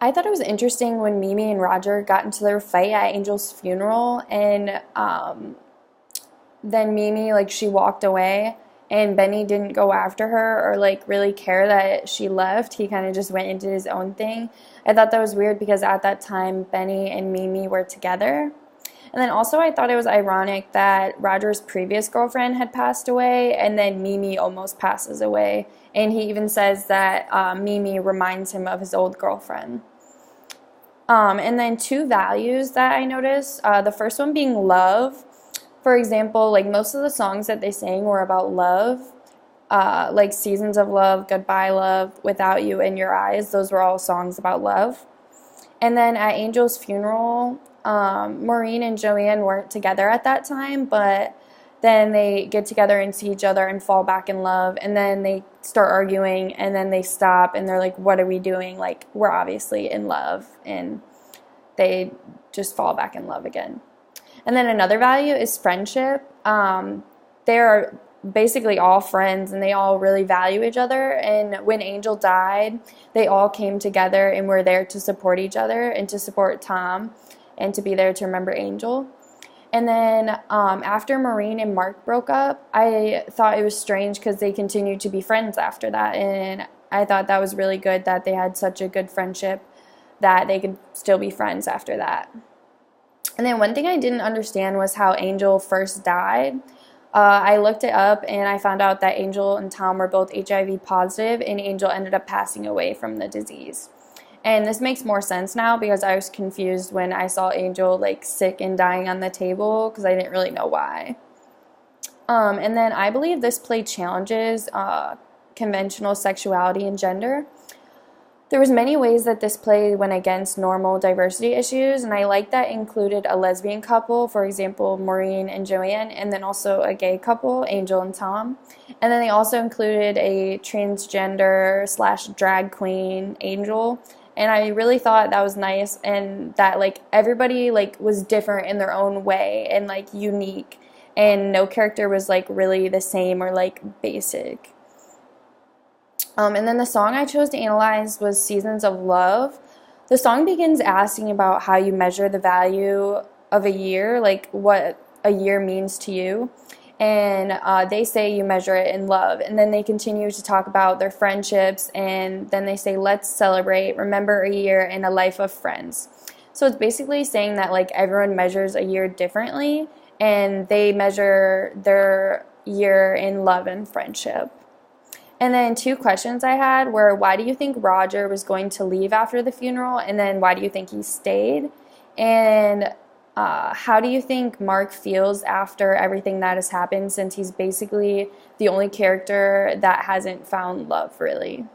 I thought it was interesting when Mimi and Roger got into their fight at Angel's funeral, and then Mimi, like, she walked away, and Benny didn't go after her or, like, really care that she left. He kind of just went into his own thing. I thought that was weird because at that time, Benny and Mimi were together. And then also, I thought it was ironic that Roger's previous girlfriend had passed away, and then Mimi almost passes away. And he even says that Mimi reminds him of his old girlfriend. And then two values that I noticed. The first one being love. For example, like most of the songs that they sang were about love, like Seasons of Love, Goodbye Love, Without You in Your Eyes. Those were all songs about love. And then at Angel's funeral, Maureen and Joanne weren't together at that time, but then they get together and see each other and fall back in love, and then they start arguing, and then they stop, and they're like, what are we doing? Like, we're obviously in love, and they just fall back in love again. And then another value is friendship. They're basically all friends, and they all really value each other. And when Angel died, they all came together and were there to support each other and to support Tom and to be there to remember Angel. And then after Maureen and Mark broke up, I thought it was strange because they continued to be friends after that. And I thought that was really good that they had such a good friendship that they could still be friends after that. And then one thing I didn't understand was how Angel first died. I looked it up and I found out that Angel and Tom were both HIV positive, and Angel ended up passing away from the disease. And this makes more sense now because I was confused when I saw Angel like sick and dying on the table because I didn't really know why. And then I believe this play challenges conventional sexuality and gender. There was many ways that this play went against normal diversity issues, and I like that it included a lesbian couple, for example, Maureen and Joanne, and then also a gay couple, Angel and Tom. And then they also included a transgender / drag queen, Angel. And I really thought that was nice, and that like everybody like was different in their own way and like unique, and no character was like really the same or like basic. And then the song I chose to analyze was Seasons of Love. The song begins asking about how you measure the value of a year, like what a year means to you. And they say you measure it in love. And then they continue to talk about their friendships. And then they say, let's celebrate, remember a year and a life of friends. So it's basically saying that like everyone measures a year differently. And they measure their year in love and friendship. And then two questions I had were, why do you think Roger was going to leave after the funeral? And then why do you think he stayed? And how do you think Mark feels after everything that has happened, since he's basically the only character that hasn't found love, really?